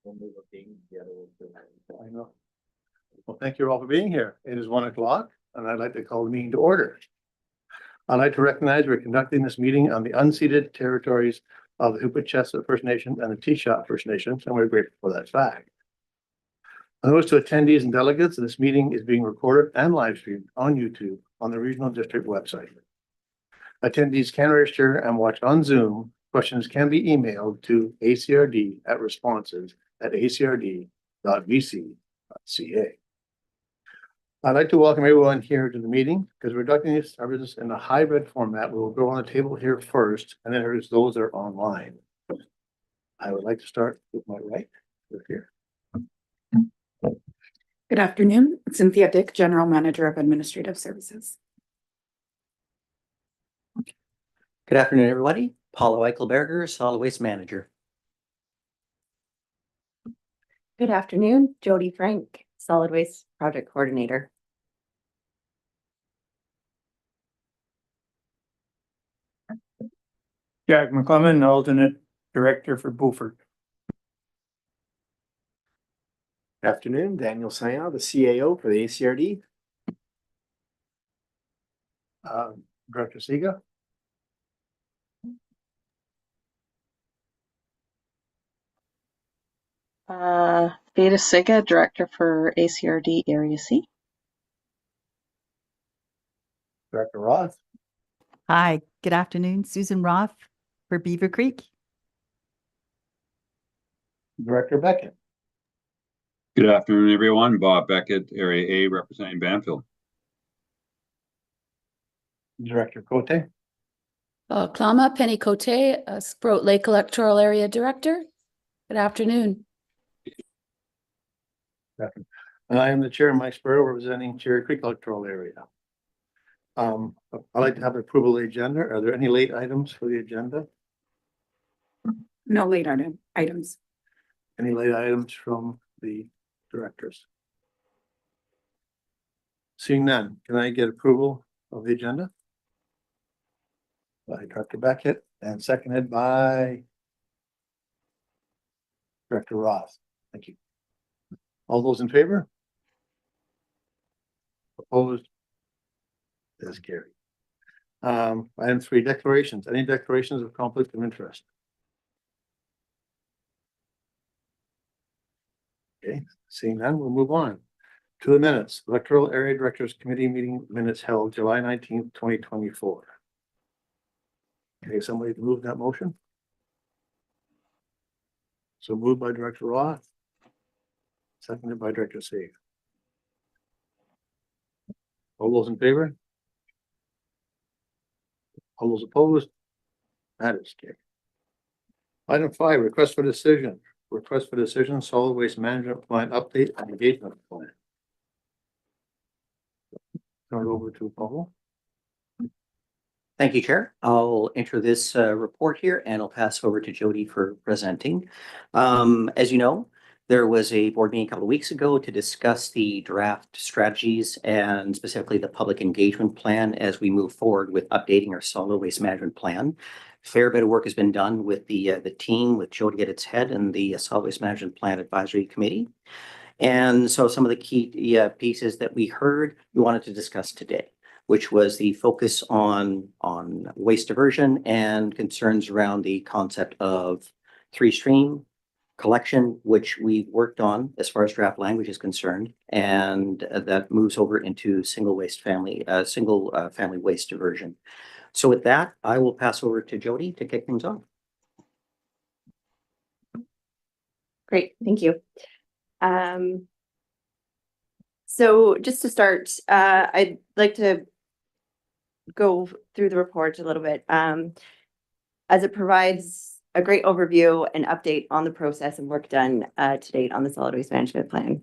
I know. Well, thank you all for being here. It is 1 o'clock and I'd like to call the meeting to order. I'd like to recognize we're conducting this meeting on the unceded territories of the Hoopa First Nation and the T-Shot First Nations, and we're grateful for that fact. A notice to attendees and delegates, this meeting is being recorded and live streamed on YouTube on the Regional District website. Attendees can register and watch on Zoom. Questions can be emailed to acrd@responses@acrd.vc.ca. I'd like to welcome everyone here to the meeting because we're conducting this business in a hybrid format. We will go on the table here first, and then there's those that are online. I would like to start with my right here. Good afternoon. Cynthia Dick, General Manager of Administrative Services. Good afternoon, everybody. Paula Eichelberger, Solid Waste Manager. Good afternoon, Jody Frank, Solid Waste Project Coordinator. Jack McClellan, Alternate Director for Beaufort. Good afternoon, Daniel Sayal, the CAO for the ACRD. Director Siga. Beta Siga, Director for ACRD Area C. Director Roth. Hi, good afternoon. Susan Roth for Beaver Creek. Director Beckett. Good afternoon, everyone. Bob Beckett, Area A, representing Banfield. Director Cote. Klama Penny Cote, Sprout Lake Electoral Area Director. Good afternoon. And I am the chair, Mike Sparrow, representing Cherry Creek Electoral Area. I'd like to have approval of the agenda. Are there any late items for the agenda? No late items. Any late items from the directors? Seeing none, can I get approval of the agenda? By Director Beckett and seconded by Director Roth. Thank you. All those in favor? Opposed? Is carried. Item 3, declarations. Any declarations of conflict of interest? Okay, seeing none, we'll move on to the minutes. Electoral Area Directors Committee meeting minutes held July 19th, 2024. Okay, somebody move that motion. So moved by Director Roth, seconded by Director Sieg. All those in favor? All those opposed? That is carried. Item 5, request for decision. Request for decision, solid waste management plan update and engagement plan. Turn it over to Paul. Thank you, Chair. I'll enter this report here and I'll pass over to Jody for presenting. As you know, there was a board meeting a couple of weeks ago to discuss the draft strategies and specifically the public engagement plan as we move forward with updating our solid waste management plan. Fair bit of work has been done with the team, with Jody at its head and the Solid Waste Management Plan Advisory Committee. And so some of the key pieces that we heard, we wanted to discuss today, which was the focus on waste diversion and concerns around the concept of three-stream collection, which we've worked on as far as draft language is concerned, and that moves over into single family waste diversion. So with that, I will pass over to Jody to kick things off. Great, thank you. So just to start, I'd like to go through the report a little bit as it provides a great overview and update on the process and work done to date on the solid waste management plan.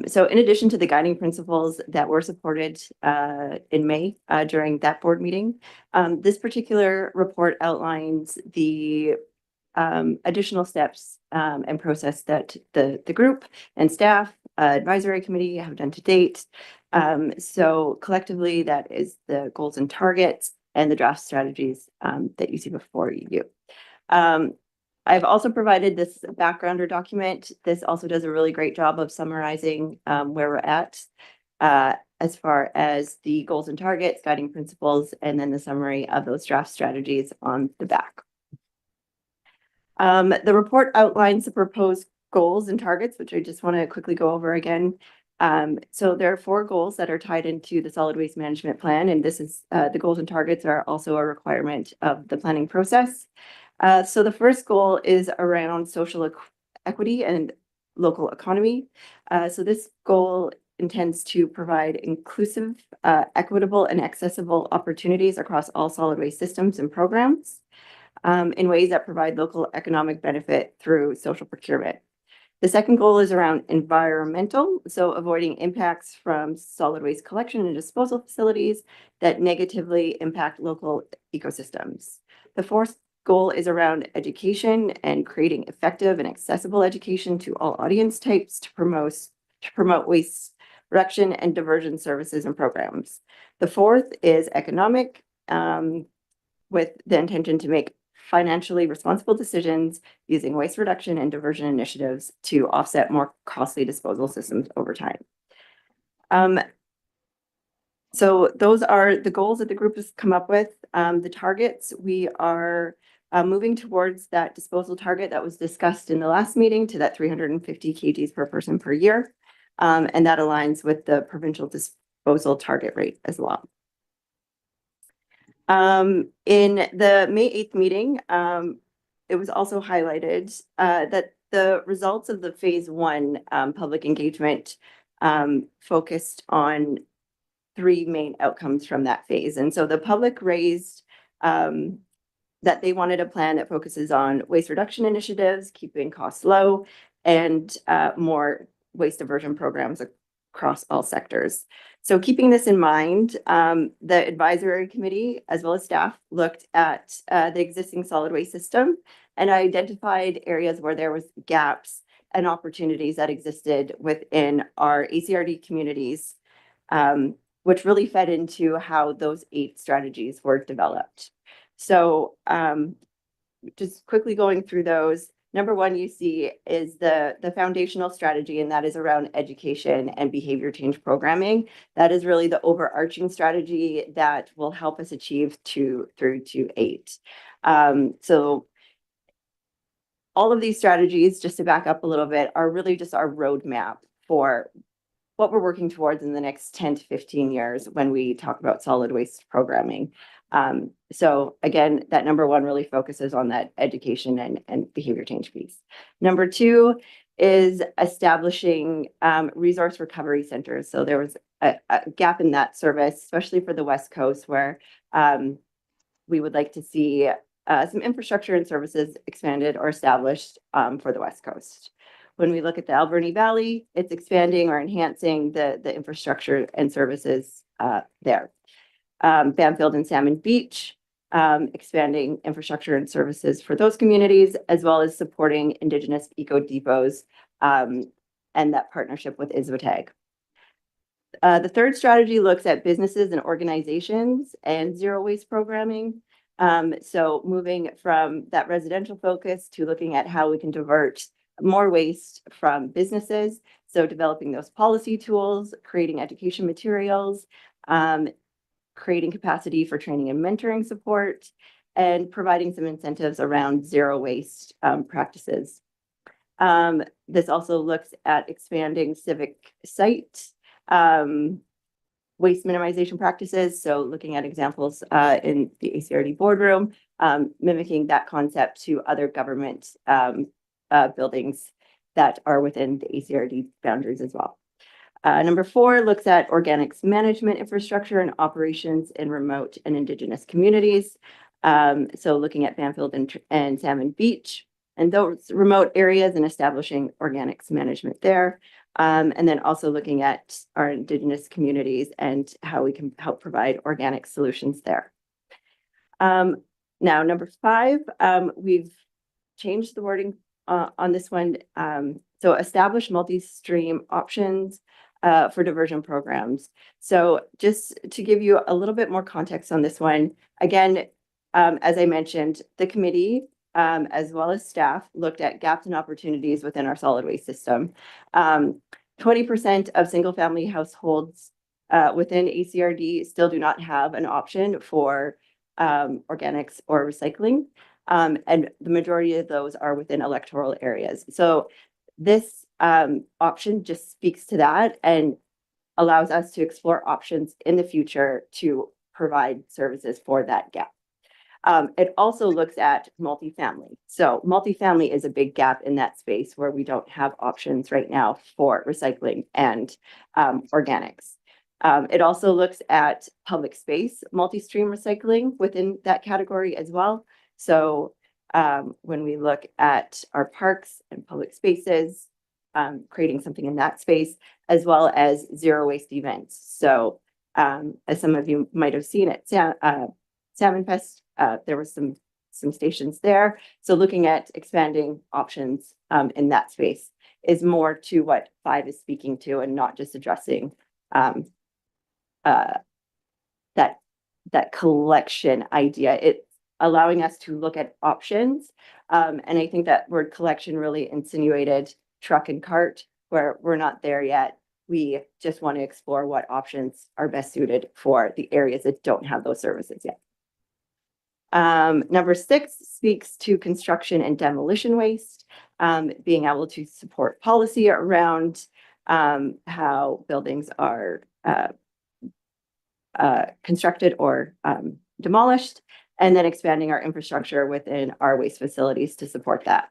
So in addition to the guiding principles that were supported in May during that board meeting, this particular report outlines the additional steps and process that the group and staff advisory committee have done to date. So collectively, that is the goals and targets and the draft strategies that you see before you. I've also provided this backgrounder document. This also does a really great job of summarizing where we're at as far as the goals and targets, guiding principles, and then the summary of those draft strategies on the back. The report outlines the proposed goals and targets, which I just want to quickly go over again. So there are 4 goals that are tied into the solid waste management plan, and this is the goals and targets are also a requirement of the planning process. So the first goal is around social equity and local economy. So this goal intends to provide inclusive, equitable, and accessible opportunities across all solid waste systems and programs in ways that provide local economic benefit through social procurement. The second goal is around environmental, so avoiding impacts from solid waste collection and disposal facilities that negatively impact local ecosystems. The fourth goal is around education and creating effective and accessible education to all audience types to promote waste reduction and diversion services and programs. The fourth is economic, with the intention to make financially responsible decisions using waste reduction and diversion initiatives to offset more costly disposal systems over time. So those are the goals that the group has come up with. The targets, we are moving towards that disposal target that was discussed in the last meeting to that 350 kgs per person per year. And that aligns with the provincial disposal target rate as well. In the May 8th meeting, it was also highlighted that the results of the phase 1 public engagement focused on 3 main outcomes from that phase. And so the public raised that they wanted a plan that focuses on waste reduction initiatives, keeping costs low, and more waste diversion programs across all sectors. So keeping this in mind, the advisory committee, as well as staff, looked at the existing solid waste system and identified areas where there was gaps and opportunities that existed within our ACRD communities, which really fed into how those 8 strategies were developed. So just quickly going through those, number 1 you see is the foundational strategy, and that is around education and behavior change programming. That is really the overarching strategy that will help us achieve 2 through to 8. So all of these strategies, just to back up a little bit, are really just our roadmap for what we're working towards in the next 10 to 15 years when we talk about solid waste programming. So again, that number 1 really focuses on that education and behavior change piece. Number 2 is establishing resource recovery centers. So there was a gap in that service, especially for the West Coast, where we would like to see some infrastructure and services expanded or established for the West Coast. When we look at the Alberni Valley, it's expanding or enhancing the infrastructure and services there. Banfield and Salmon Beach, expanding infrastructure and services for those communities, as well as supporting Indigenous eco depots and that partnership with ISWATAG. The third strategy looks at businesses and organizations and zero waste programming. So moving from that residential focus to looking at how we can divert more waste from businesses. So developing those policy tools, creating education materials, creating capacity for training and mentoring support, and providing some incentives around zero waste practices. This also looks at expanding civic site waste minimization practices. So looking at examples in the ACRD boardroom, mimicking that concept to other government buildings that are within the ACRD boundaries as well. Number 4 looks at organics management infrastructure and operations in remote and Indigenous communities. So looking at Banfield and Salmon Beach and those remote areas and establishing organics management there. And then also looking at our Indigenous communities and how we can help provide organic solutions there. Now, number 5, we've changed the wording on this one. So establish multi-stream options for diversion programs. So just to give you a little bit more context on this one, again, as I mentioned, the committee as well as staff, looked at gaps and opportunities within our solid waste system. 20% of single-family households within ACRD still do not have an option for organics or recycling. And the majority of those are within electoral areas. So this option just speaks to that and allows us to explore options in the future to provide services for that gap. It also looks at multifamily. So multifamily is a big gap in that space where we don't have options right now for recycling and organics. It also looks at public space, multi-stream recycling within that category as well. So when we look at our parks and public spaces, creating something in that space, as well as zero waste events. So as some of you might have seen at Salmon Fest, there were some stations there. So looking at expanding options in that space is more to what 5 is speaking to, and not just addressing that collection idea. It's allowing us to look at options. And I think that word collection really insinuated truck and cart, where we're not there yet. We just want to explore what options are best suited for the areas that don't have those services yet. Number 6 speaks to construction and demolition waste, being able to support policy around how buildings are constructed or demolished, and then expanding our infrastructure within our waste facilities to support that.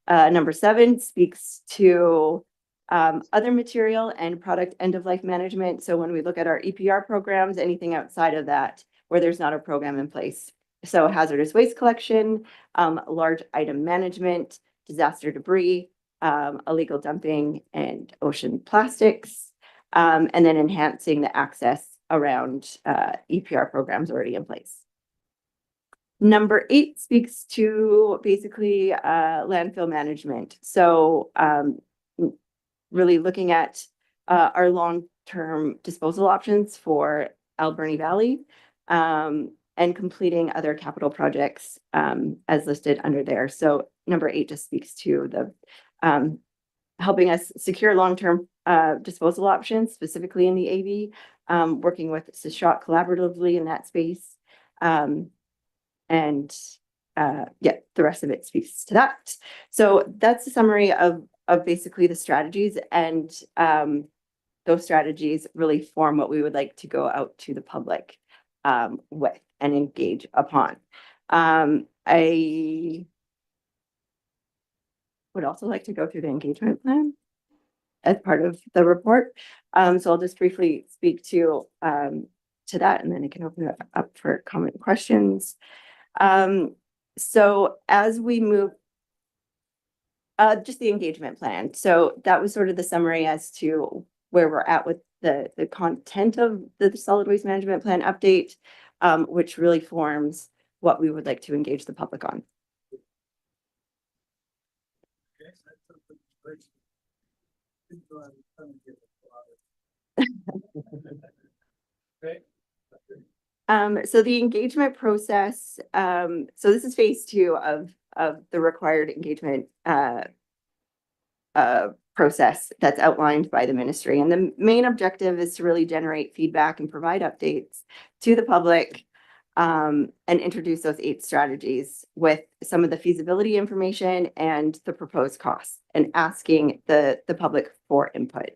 Number 7 speaks to other material and product end-of-life management. So when we look at our EPR programs, anything outside of that where there's not a program in place. So hazardous waste collection, large item management, disaster debris, illegal dumping and ocean plastics, and then enhancing the access around EPR programs already in place. Number 8 speaks to basically landfill management. So really looking at our long-term disposal options for Alberni Valley, and completing other capital projects as listed under there. So number 8 just speaks to the helping us secure long-term disposal options, specifically in the AV, working with Shot collaboratively in that space. And yeah, the rest of it speaks to that. So that's a summary of basically the strategies, and those strategies really form what we would like to go out to the public with and engage upon. I would also like to go through the engagement plan as part of the report. So I'll just briefly speak to that, and then I can open it up for comment and questions. So as we move, just the engagement plan. So that was sort of the summary as to where we're at with the content of the solid waste management plan update, which really forms what we would like to engage the public on. So the engagement process, so this is phase 2 of the required engagement process that's outlined by the ministry. And the main objective is to really generate feedback and provide updates to the public, and introduce those 8 strategies with some of the feasibility information and the proposed costs, and asking the public for input.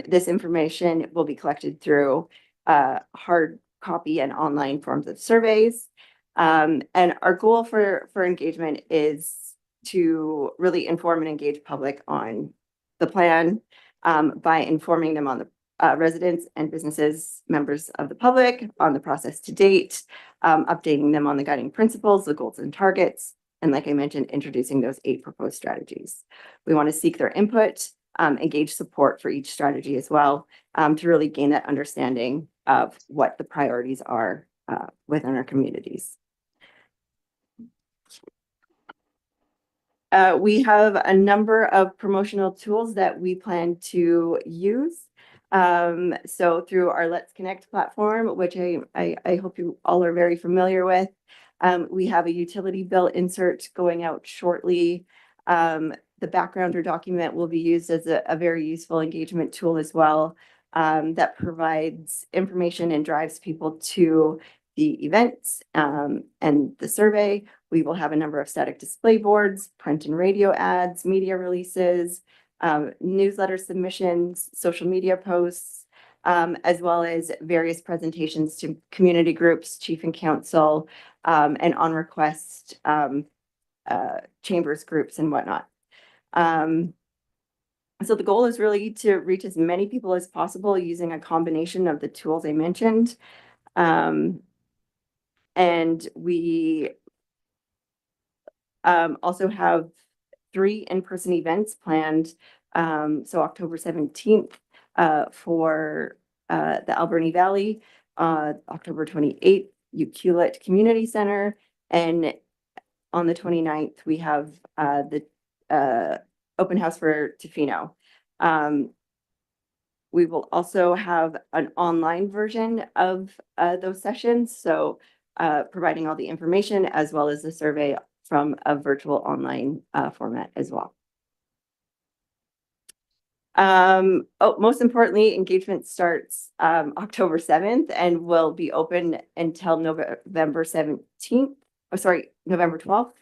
This information will be collected through hard copy and online forms of surveys. And our goal for engagement is to really inform and engage public on the plan, by informing them on the residents and businesses, members of the public, on the process to date, updating them on the guiding principles, the goals and targets, and like I mentioned, introducing those 8 proposed strategies. We want to seek their input, engage support for each strategy as well, to really gain that understanding of what the priorities are within our communities. We have a number of promotional tools that we plan to use. So through our Let's Connect platform, which I hope you all are very familiar with, We have a utility bill insert going out shortly. The backgrounder document will be used as a very useful engagement tool as well, that provides information and drives people to the events and the survey. We will have a number of static display boards, print and radio ads, media releases, newsletter submissions, social media posts, as well as various presentations to community groups, chief and council, and on request chambers groups and whatnot. So the goal is really to reach as many people as possible using a combination of the tools I mentioned. And we also have 3 in-person events planned. So October 17th for the Alberni Valley, October 28th, Ucluelet Community Center, and on the 29th, we have the open house for Tofino. We will also have an online version of those sessions. So providing all the information as well as the survey from a virtual online format as well. Most importantly, engagement starts October 7th and will be open until November 17th. Oh, sorry, November 12th.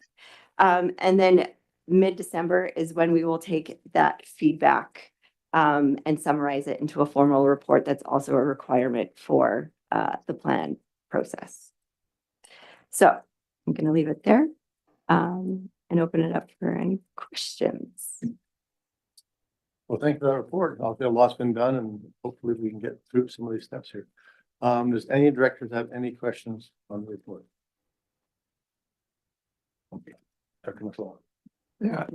And then mid-December is when we will take that feedback and summarize it into a formal report that's also a requirement for the plan process. So I'm going to leave it there and open it up for any questions. Well, thank you for that report. I feel a lot's been done and hopefully we can get through some of these steps here. Does any directors have any questions on the report? Okay, Dr. McClellan. Yeah.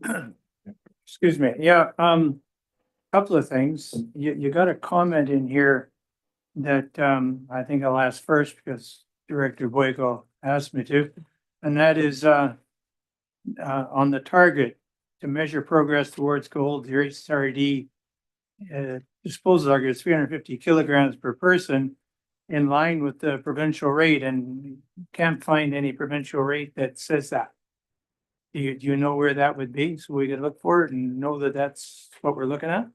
Excuse me. Yeah, couple of things. You got a comment in here that I think I'll ask first because Director Boyko asked me to, and that is on the target to measure progress towards goal, the HRD disposal target is 350 kilograms per person in line with the provincial rate, and can't find any provincial rate that says that. Do you know where that would be? So we can look for it and know that that's what we're looking at?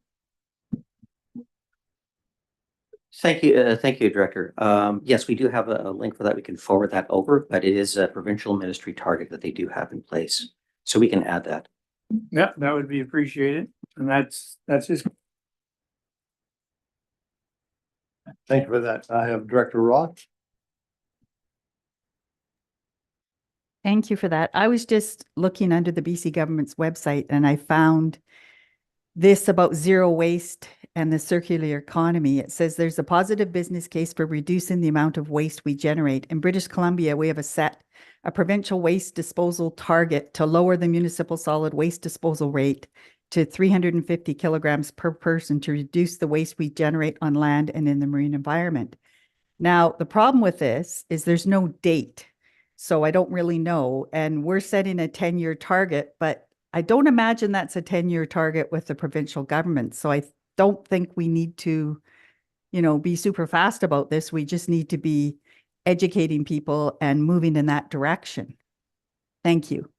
Thank you, Director. Yes, we do have a link for that. We can forward that over, but it is a provincial ministry target that they do have in place. So we can add that. Yeah, that would be appreciated. And that's just. Thank you for that. I have Director Roth. Thank you for that. I was just looking under the BC government's website and I found this about zero waste and the circular economy. It says there's a positive business case for reducing the amount of waste we generate. In British Columbia, we have a provincial waste disposal target to lower the municipal solid waste disposal rate to 350 kilograms per person to reduce the waste we generate on land and in the marine environment. Now, the problem with this is there's no date. So I don't really know. And we're setting a 10-year target, but I don't imagine that's a 10-year target with the provincial government. So I don't think we need to, be super fast about this. We just need to be educating people and moving in that direction. Thank you.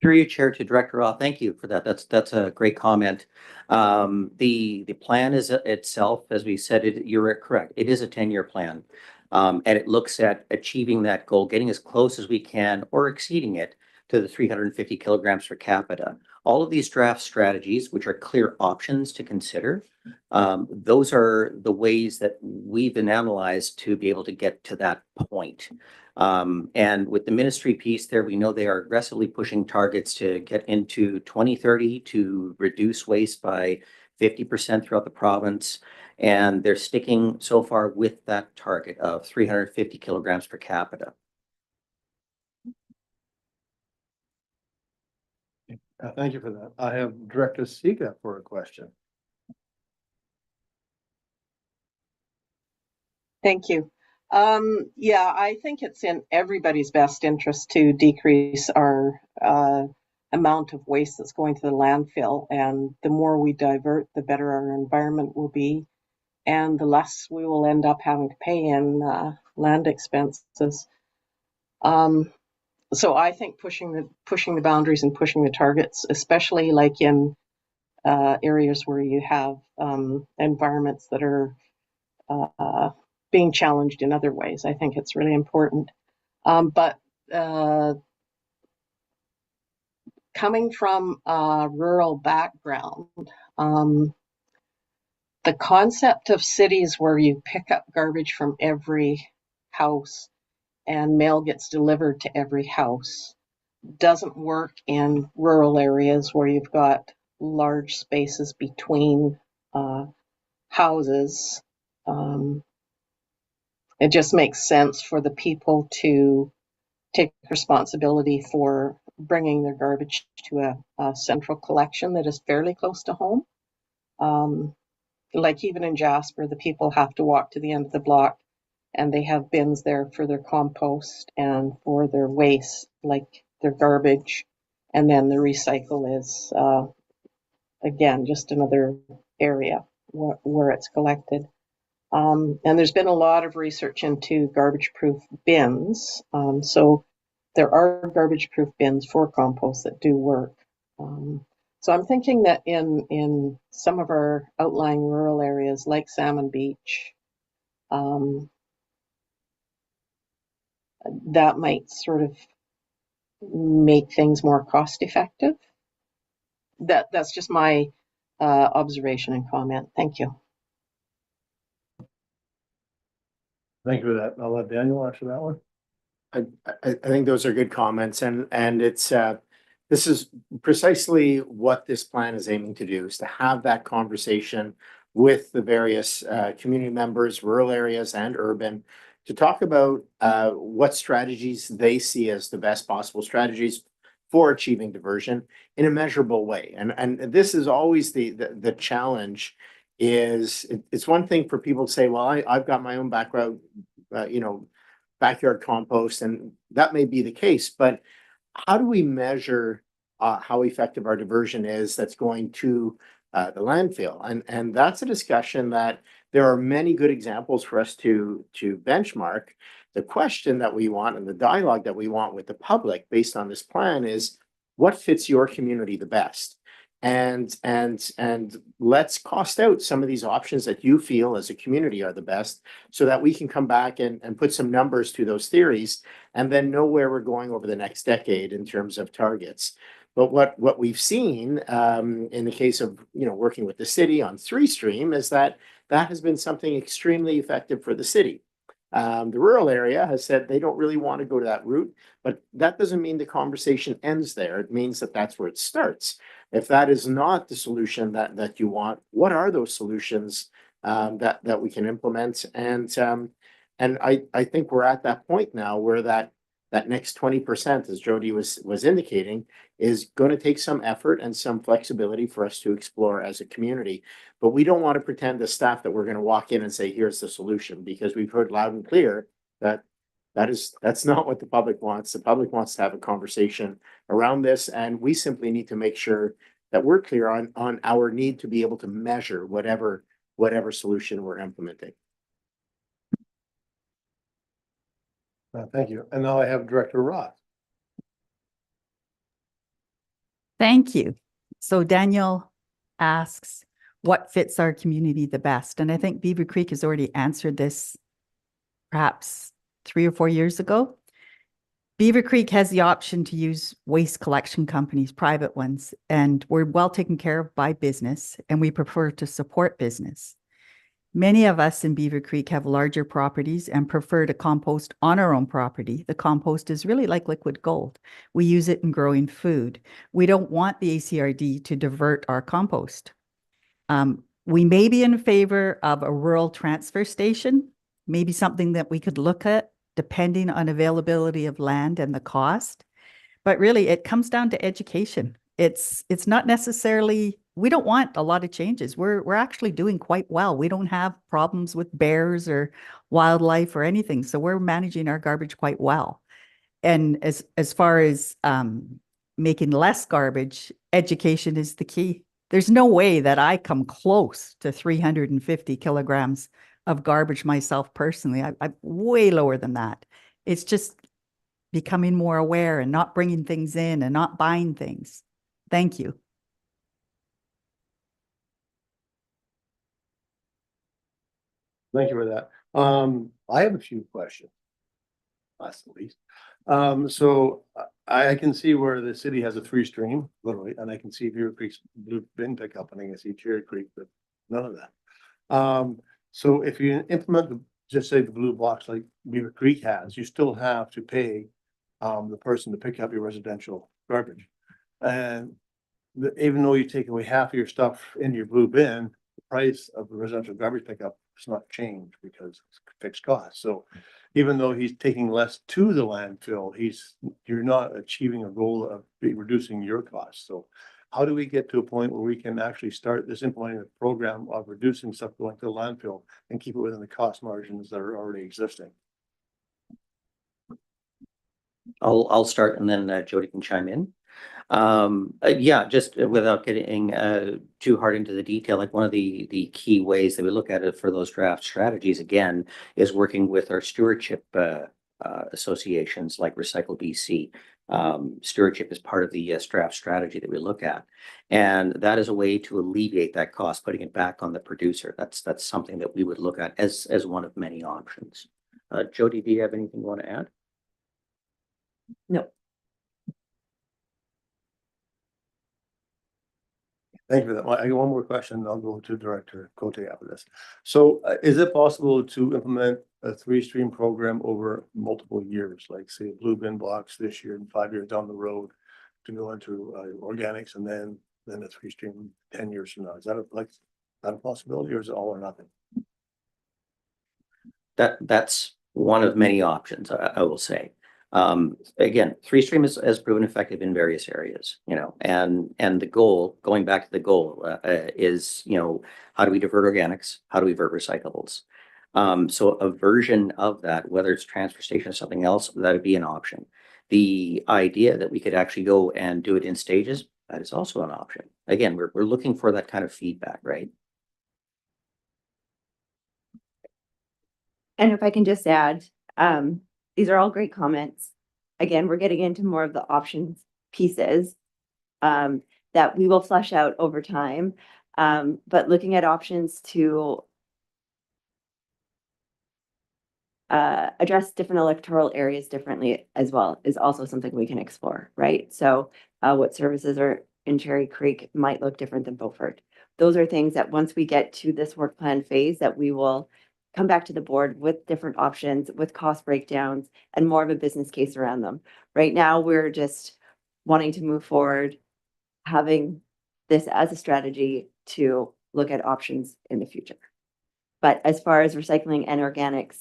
Through you, Chair, to Director Roth. Thank you for that. That's a great comment. The plan is itself, as we said, you're correct. It is a 10-year plan. And it looks at achieving that goal, getting as close as we can or exceeding it to the 350 kilograms per capita. All of these draft strategies, which are clear options to consider, those are the ways that we've been analyzed to be able to get to that point. And with the ministry piece there, we know they are aggressively pushing targets to get into 2030 to reduce waste by 50% throughout the province. And they're sticking so far with that target of 350 kilograms per capita. Thank you for that. I have Director Siga for a question. Thank you. Yeah, I think it's in everybody's best interest to decrease our amount of waste that's going to the landfill. And the more we divert, the better our environment will be. and the less we will end up having to pay in land expenses. So I think pushing the boundaries and pushing the targets, especially like in areas where you have environments that are being challenged in other ways. I think it's really important. But coming from a rural background, the concept of cities where you pick up garbage from every house and mail gets delivered to every house doesn't work in rural areas where you've got large spaces between houses. It just makes sense for the people to take responsibility for bringing their garbage to a central collection that is fairly close to home. Like even in Jasper, the people have to walk to the end of the block and they have bins there for their compost and for their waste, like their garbage. And then the recycle is, again, just another area where it's collected. And there's been a lot of research into garbage-proof bins. So there are garbage-proof bins for compost that do work. So I'm thinking that in some of our outlying rural areas like Salmon Beach, that might sort of make things more cost effective. That's just my observation and comment. Thank you. Thank you for that. I'll let Daniel answer that one. I think those are good comments, and it's this is precisely what this plan is aiming to do, is to have that conversation with the various community members, rural areas and urban, to talk about what strategies they see as the best possible strategies for achieving diversion in a measurable way. And this is always the challenge. It's one thing for people to say, well, I've got my own background, backyard compost, and that may be the case, but how do we measure how effective our diversion is that's going to the landfill? And that's a discussion that there are many good examples for us to benchmark. The question that we want and the dialogue that we want with the public based on this plan is, what fits your community the best? And let's cost out some of these options that you feel as a community are the best, so that we can come back and put some numbers to those theories and then know where we're going over the next decade in terms of targets. But what we've seen in the case of working with the city on 3-stream is that has been something extremely effective for the city. The rural area has said they don't really want to go to that route, but that doesn't mean the conversation ends there. It means that that's where it starts. If that is not the solution that you want, what are those solutions that we can implement? And I think we're at that point now where that next 20%, as Jody was indicating, is going to take some effort and some flexibility for us to explore as a community. But we don't want to pretend as staff that we're going to walk in and say, here's the solution, because we've heard loud and clear that that's not what the public wants. The public wants to have a conversation around this, and we simply need to make sure that we're clear on our need to be able to measure whatever solution we're implementing. Thank you. And now I have Director Roth. Thank you. So Daniel asks, what fits our community the best? And I think Beaver Creek has already answered this perhaps 3 or 4 years ago. Beaver Creek has the option to use waste collection companies, private ones, and we're well taken care of by business, and we prefer to support business. Many of us in Beaver Creek have larger properties and prefer to compost on our own property. The compost is really like liquid gold. We use it in growing food. We don't want the ACRD to divert our compost. We may be in favor of a rural transfer station, maybe something that we could look at depending on availability of land and the cost. But really, it comes down to education. It's not necessarily, we don't want a lot of changes. We're actually doing quite well. We don't have problems with bears or wildlife or anything. So we're managing our garbage quite well. And as far as making less garbage, education is the key. There's no way that I come close to 350 kilograms of garbage myself personally. I'm way lower than that. It's just becoming more aware and not bringing things in and not buying things. Thank you. Thank you for that. I have a few questions. Last at least. So I can see where the city has a 3-stream, literally, and I can see Beaver Creek's blue bin pickup, and I can see Cherry Creek, but none of that. So if you implement just say the blue box like Beaver Creek has, you still have to pay the person to pick up your residential garbage. And even though you take away half of your stuff in your blue bin, the price of the residential garbage pickup does not change because it's fixed cost. So even though he's taking less to the landfill, you're not achieving a goal of reducing your costs. So how do we get to a point where we can actually start this implementing a program of reducing stuff going to the landfill and keep it within the cost margins that are already existing? I'll start and then Jody can chime in. Yeah, just without getting too hard into the detail, like one of the key ways that we look at it for those draft strategies again is working with our stewardship associations like Recycle BC. Stewardship is part of the draft strategy that we look at, and that is a way to alleviate that cost, putting it back on the producer. That's something that we would look at as one of many options. Jody, do you have anything you want to add? No. Thank you for that. I got one more question. I'll go to Director Cote after this. So is it possible to implement a 3-stream program over multiple years, like say blue bin blocks this year and 5 years down the road to go into organics and then a 3-stream 10 years from now? Is that a possibility, or is it all or nothing? That's one of many options, I will say. Again, 3-stream has proven effective in various areas, and the goal, going back to the goal, is, how do we divert organics? How do we divert recyclables? So a version of that, whether it's transfer station or something else, that would be an option. The idea that we could actually go and do it in stages, that is also an option. Again, we're looking for that kind of feedback, right? And if I can just add, these are all great comments. Again, we're getting into more of the options pieces that we will flesh out over time. But looking at options to address different electoral areas differently as well is also something we can explore, right? So what services are in Cherry Creek might look different than Beaufort. Those are things that once we get to this work plan phase that we will come back to the board with different options, with cost breakdowns and more of a business case around them. Right now, we're just wanting to move forward, having this as a strategy to look at options in the future. But as far as recycling and organics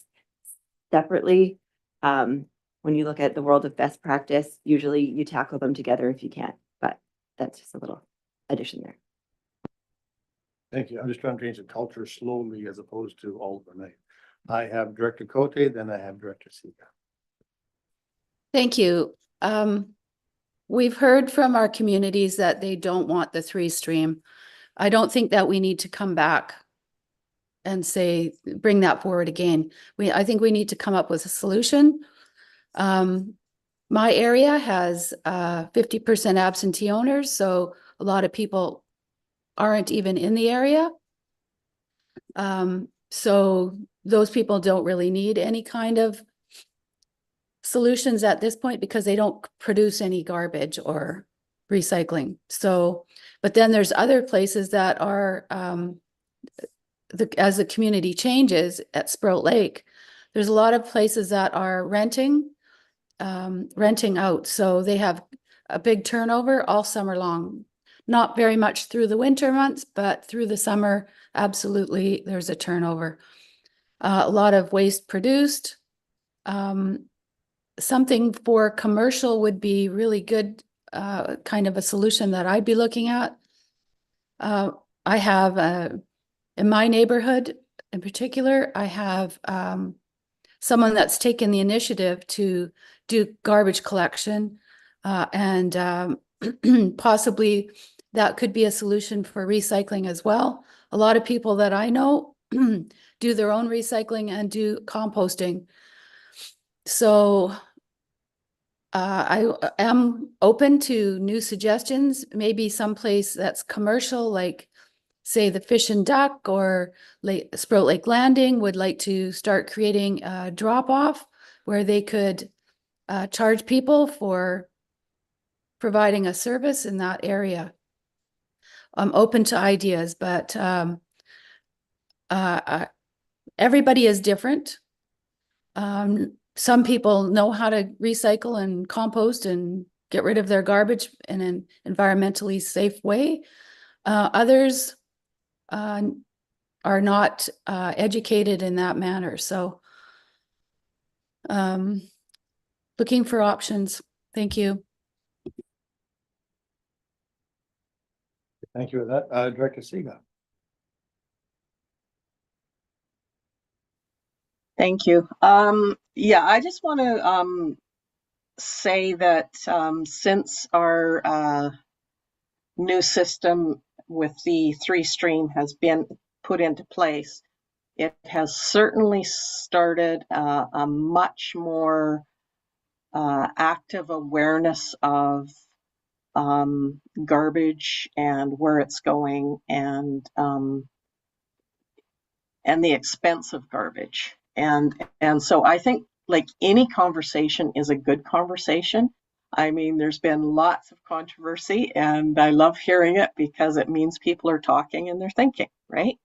separately, when you look at the world of best practice, usually you tackle them together if you can, but that's just a little addition there. Thank you. I'm just trying to change the culture slowly as opposed to all overnight. I have Director Cote, then I have Director Sika. Thank you. We've heard from our communities that they don't want the 3-stream. I don't think that we need to come back and bring that forward again. I think we need to come up with a solution. My area has 50% absentee owners, so a lot of people aren't even in the area. So those people don't really need any kind of solutions at this point because they don't produce any garbage or recycling. So, but then there's other places that are, as the community changes at Sprout Lake, there's a lot of places that are renting out. So they have a big turnover all summer long. Not very much through the winter months, but through the summer, absolutely, there's a turnover. A lot of waste produced. Something for commercial would be really good, kind of a solution that I'd be looking at. I have, in my neighborhood in particular, I have someone that's taken the initiative to do garbage collection and possibly that could be a solution for recycling as well. A lot of people that I know do their own recycling and do composting. So I am open to new suggestions, maybe someplace that's commercial, like say the Fish and Duck or Sprout Lake Landing would like to start creating a drop-off where they could charge people for providing a service in that area. I'm open to ideas, but everybody is different. Some people know how to recycle and compost and get rid of their garbage in an environmentally safe way. Others are not educated in that manner. So looking for options. Thank you. Thank you for that. Director Siga. Thank you. Yeah, I just want to say that since our new system with the 3-stream has been put into place, it has certainly started a much more active awareness of garbage and where it's going, and the expense of garbage. And so I think like any conversation is a good conversation. I mean, there's been lots of controversy, and I love hearing it because it means people are talking and they're thinking, right?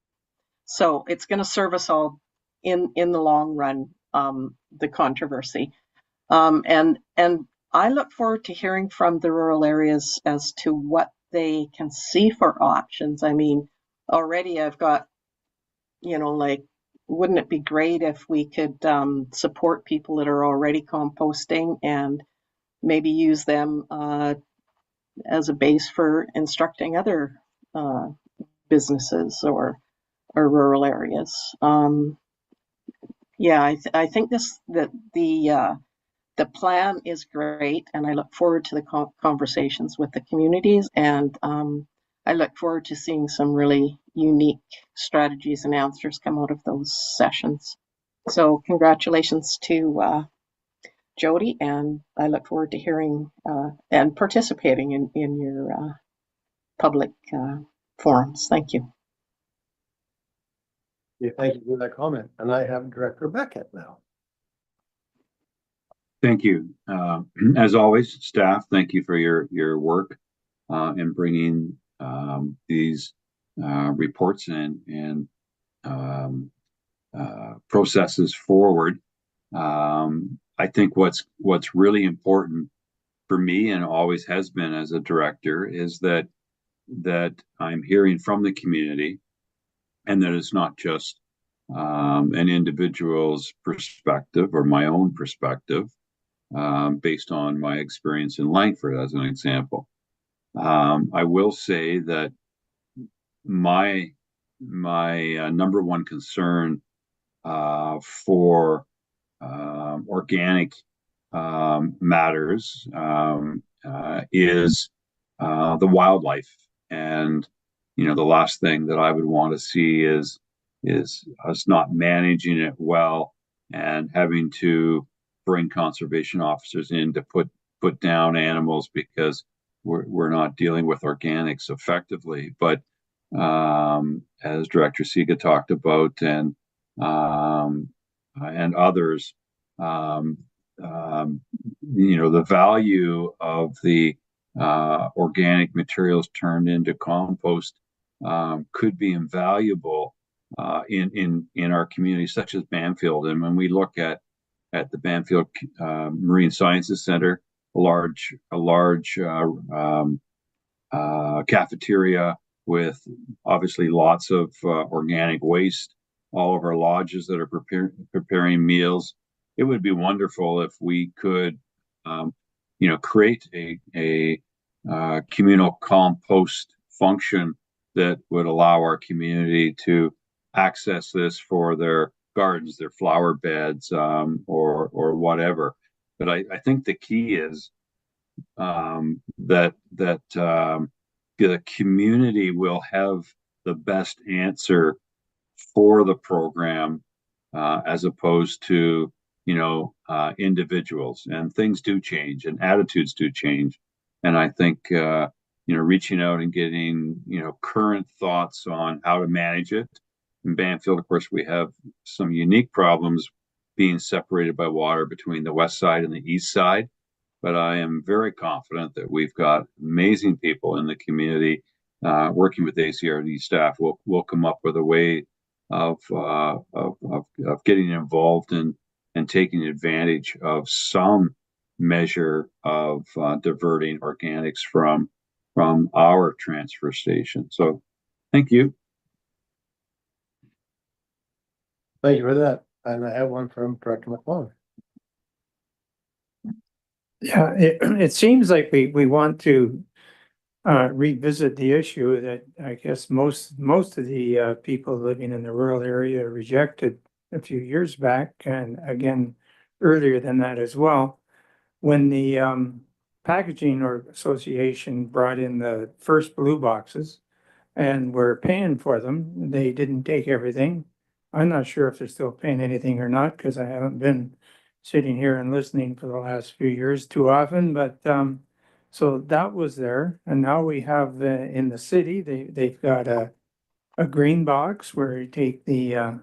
So it's going to serve us all in the long run, the controversy. And I look forward to hearing from the rural areas as to what they can see for options. I mean, already I've got, like, wouldn't it be great if we could support people that are already composting and maybe use them as a base for instructing other businesses or rural areas. Yeah, I think that the plan is great, and I look forward to the conversations with the communities, and I look forward to seeing some really unique strategies and answers come out of those sessions. So congratulations to Jody, and I look forward to hearing and participating in your public forums. Thank you. Yeah, thank you for that comment. And I have Director Beckett now. Thank you. As always, staff, thank you for your work in bringing these reports and processes forward. I think what's really important for me, and always has been as a director, is that I'm hearing from the community, and that it's not just an individual's perspective or my own perspective, based on my experience in Langford, as an example. I will say that my number one concern for organic matters is the wildlife. And the last thing that I would want to see is us not managing it well and having to bring conservation officers in to put down animals because we're not dealing with organics effectively. But as Director Siga talked about, and others, the value of the organic materials turned into compost could be invaluable in our communities, such as Banfield. And when we look at the Banfield Marine Sciences Center, a large cafeteria with obviously lots of organic waste, all of our lodges that are preparing meals. It would be wonderful if we could, create a communal compost function that would allow our community to access this for their gardens, their flower beds, or whatever. But I think the key is that the community will have the best answer for the program, as opposed to, individuals. And things do change and attitudes do change. And I think, reaching out and getting, current thoughts on how to manage it. In Banfield, of course, we have some unique problems being separated by water between the west side and the east side. But I am very confident that we've got amazing people in the community, working with ACRD staff. We'll come up with a way of getting involved and taking advantage of some measure of diverting organics from our transfer station. So, thank you. Thank you for that. And I have one from Director McClellan. Yeah, it seems like we want to revisit the issue that I guess most of the people living in the rural area rejected a few years back, and again earlier than that as well, when the packaging or association brought in the first blue boxes and were paying for them. They didn't take everything. I'm not sure if they're still paying anything or not, because I haven't been sitting here and listening for the last few years too often, but so that was there. And now we have in the city, they've got a green box where you take the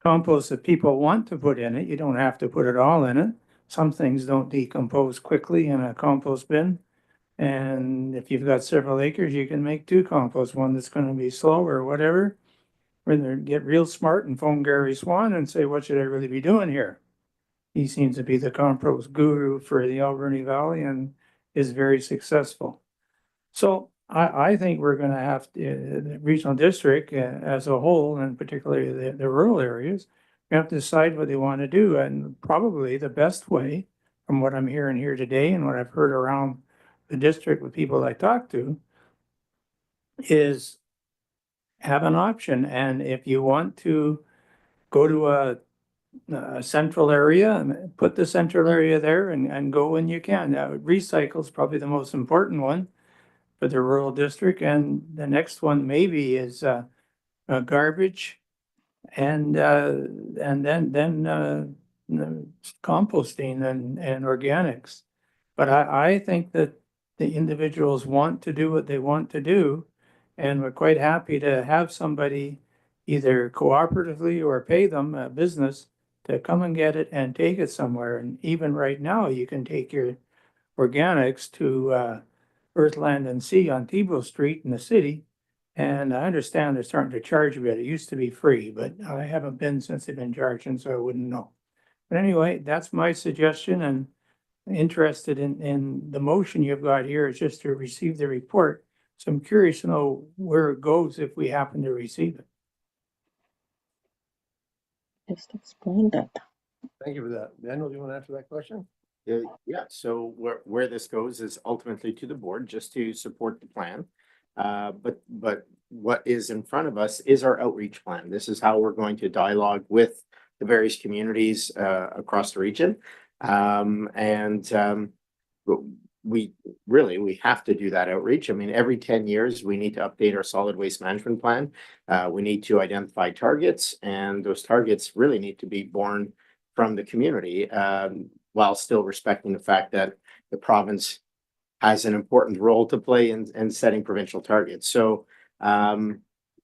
compost that people want to put in it. You don't have to put it all in it. Some things don't decompose quickly in a compost bin. And if you've got several acres, you can make two compost, one that's going to be slow or whatever. Or they get real smart and phone Gary Swan and say, what should I really be doing here? He seems to be the compost guru for the Alberni Valley and is very successful. So I think we're going to have the regional district as a whole, and particularly the rural areas, we have to decide what they want to do. And probably the best way, from what I'm hearing here today and what I've heard around the district with people I talk to, is have an option. And if you want to go to a central area, and put the central area there and go when you can. Now, recycle is probably the most important one for the rural district. And the next one maybe is garbage and then composting and organics. But I think that the individuals want to do what they want to do, and we're quite happy to have somebody either cooperatively or pay them a business to come and get it and take it somewhere. And even right now, you can take your organics to Earthland and Sea on Tebow Street in the city. And I understand they're starting to charge a bit. It used to be free, but I haven't been since they've been charging, so I wouldn't know. But anyway, that's my suggestion, and interested in the motion you've got here is just to receive the report. So I'm curious to know where it goes if we happen to receive it. Just explain that. Thank you for that. Daniel, do you want to answer that question? Yeah, so where this goes is ultimately to the board, just to support the plan. But what is in front of us is our outreach plan. This is how we're going to dialogue with the various communities across the region. We have to do that outreach. I mean, every 10 years, we need to update our solid waste management plan. We need to identify targets, and those targets really need to be born from the community, while still respecting the fact that the province has an important role to play in setting provincial targets. So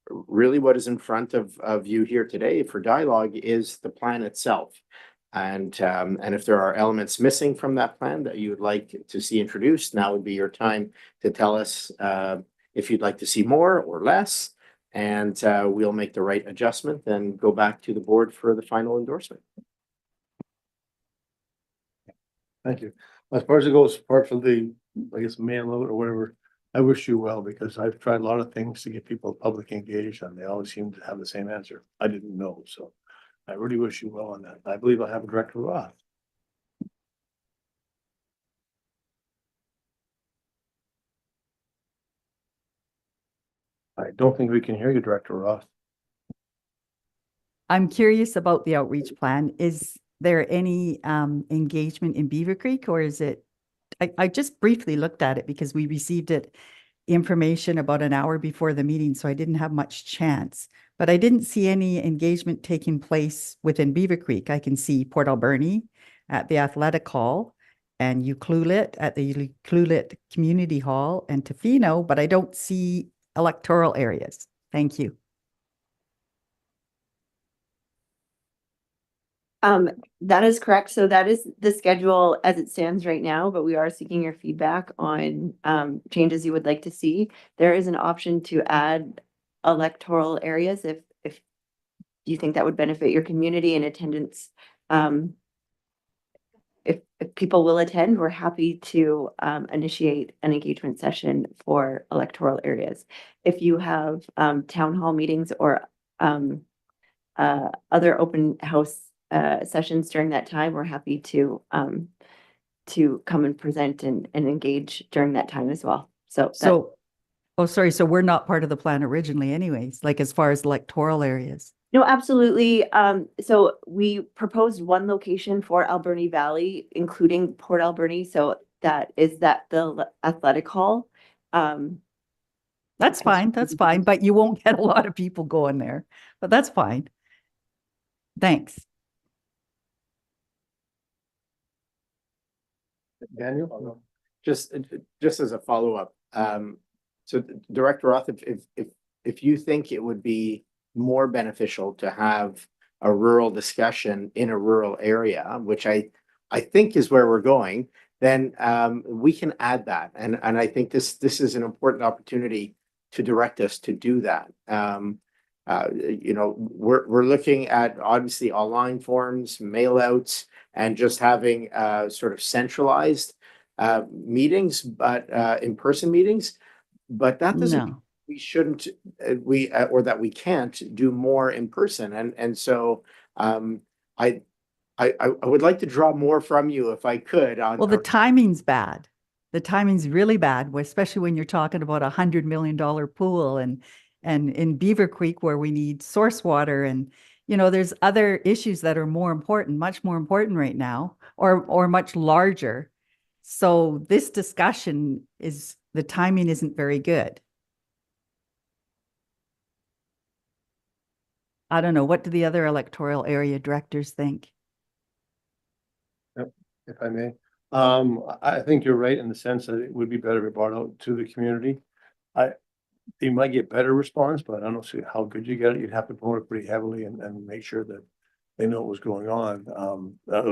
really what is in front of you here today for dialogue is the plan itself. And if there are elements missing from that plan that you would like to see introduced, now would be your time to tell us if you'd like to see more or less, and we'll make the right adjustment and go back to the board for the final endorsement. Thank you. As far as it goes, apart from the, I guess, mail out or whatever, I wish you well, because I've tried a lot of things to get people public engaged, and they always seem to have the same answer. I didn't know, so I really wish you well on that. I believe I have Director Roth. I don't think we can hear you, Director Roth. I'm curious about the outreach plan. Is there any engagement in Beaver Creek, or is it, I just briefly looked at it because we received it information about an hour before the meeting, so I didn't have much chance. But I didn't see any engagement taking place within Beaver Creek. I can see Port Alberni at the Athletic Hall and Ucluelet at the Ucluelet Community Hall and Tofino, but I don't see electoral areas. Thank you. That is correct. So that is the schedule as it stands right now, but we are seeking your feedback on changes you would like to see. There is an option to add electoral areas if you think that would benefit your community and attendance. If people will attend, we're happy to initiate an engagement session for electoral areas. If you have town hall meetings or other open house sessions during that time, we're happy to come and present and engage during that time as well. So oh, sorry. So we're not part of the plan originally anyways, like as far as electoral areas. no, absolutely. So we proposed one location for Alberni Valley, including Port Alberni. So that is the athletic hall. That's fine. That's fine. But you won't get a lot of people going there, but that's fine. Thanks. Daniel? Just as a follow-up, so Director Roth, if you think it would be more beneficial to have a rural discussion in a rural area, which I think is where we're going, then we can add that. And I think this is an important opportunity to direct us to do that. You know, we're looking at obviously online forms, mail outs, and just having sort of centralized meetings, but in-person meetings. But that doesn't mean No. we shouldn't or that we can't do more in person. And so I would like to draw more from you if I could on Well, the timing's bad. The timing's really bad, especially when you're talking about $100 million pool and in Beaver Creek where we need source water and you know there's other issues that are more important, much more important right now, or much larger. So this discussion is the timing isn't very good. I don't know. What do the other electoral area directors think? If I may. I think you're right in the sense that it would be better if it brought out to the community. You might get better response, but I don't see how good you get it. You'd have to promote it pretty heavily and make sure that they know what was going on.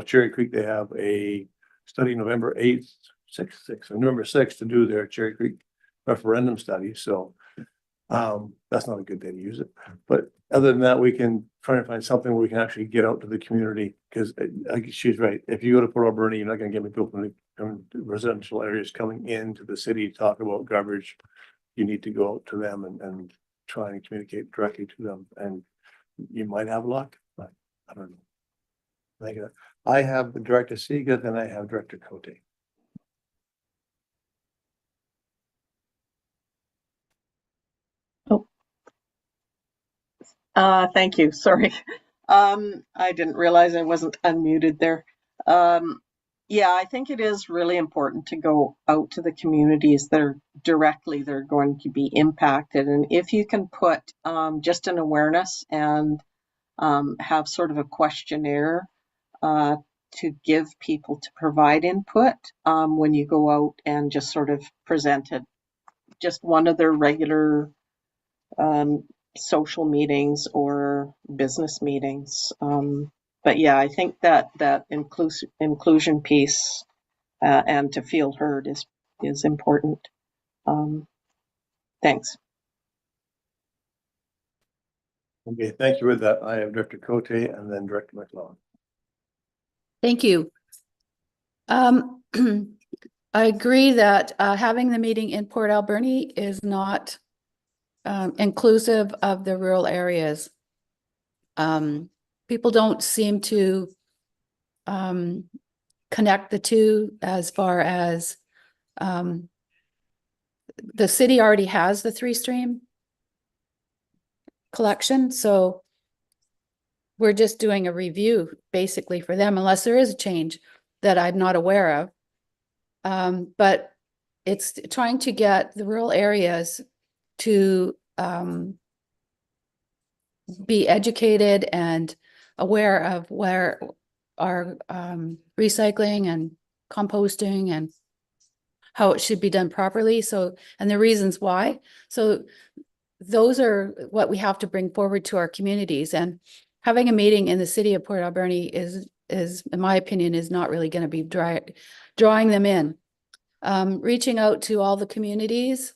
Cherry Creek, they have a study November 8th, November 6th to do their Cherry Creek referendum study. So that's not a good day to use it. But other than that, we can try and find something where we can actually get out to the community because she's right. If you go to Port Alberni, you're not going to get many people from residential areas coming into the city to talk about garbage. You need to go out to them and try and communicate directly to them. And you might have luck, but I don't know. I have Director Siga, then I have Director Cote. Thank you. Sorry. I didn't realize I wasn't unmuted there. Yeah, I think it is really important to go out to the communities that are they're going to be impacted. And if you can put just an awareness and have sort of a questionnaire to give people to provide input when you go out and just sort of present it. Just one of their regular social meetings or business meetings. But yeah, I think that inclusion piece and to feel heard is important. Thanks. Okay, thank you with that. I have Director Cote and then Director McLeod. Thank you. I agree that having the meeting in Port Alberni is not inclusive of the rural areas. People don't seem to connect the two as far as the city already has the 3-stream collection, so we're just doing a review basically for them unless there is a change that I'm not aware of. But it's trying to get the rural areas to be educated and aware of where our recycling and composting and how it should be done properly. So, and the reasons why. So those are what we have to bring forward to our communities. And having a meeting in the city of Port Alberni is, in my opinion, is not really going to be drawing them in. Reaching out to all the communities.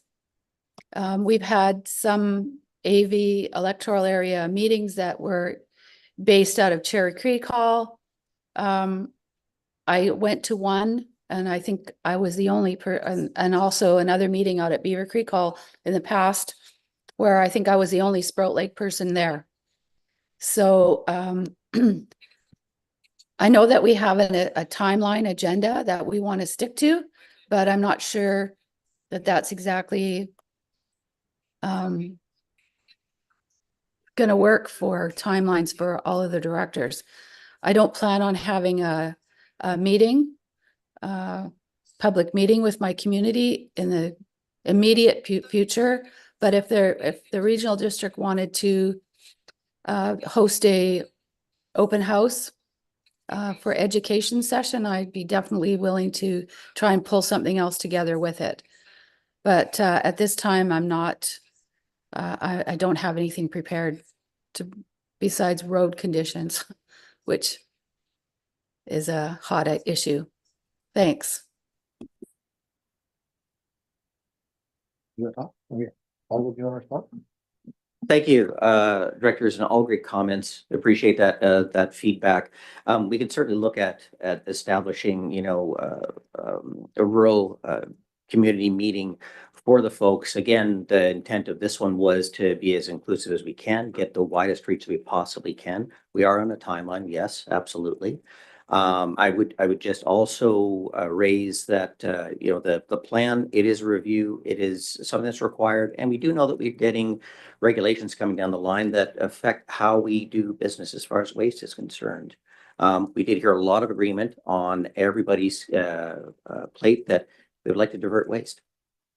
We've had some AV electoral area meetings that were based out of Cherry Creek Hall. I went to one, and I think I was the only and also another meeting out at Beaver Creek Hall in the past, where I think I was the only Sprout Lake person there. So I know that we have a timeline agenda that we want to stick to, but I'm not sure that that's exactly going to work for timelines for all of the directors. I don't plan on having a meeting, public meeting with my community in the immediate future. But if the regional district wanted to host a open house for education session, I'd be definitely willing to try and pull something else together with it. But at this time, I'm not, I don't have anything prepared besides road conditions, which is a hot issue. Thanks. All of you want to respond? Thank you, directors, and all great comments. Appreciate that feedback. We can certainly look at establishing, a rural community meeting for the folks. Again, the intent of this one was to be as inclusive as we can, get the widest reach we possibly can. We are on a timeline, yes, absolutely. I would just also raise that the plan, it is a review, it is something that's required, and we do know that we're getting regulations coming down the line that affect how we do business as far as waste is concerned. We did hear a lot of agreement on everybody's plate that they would like to divert waste.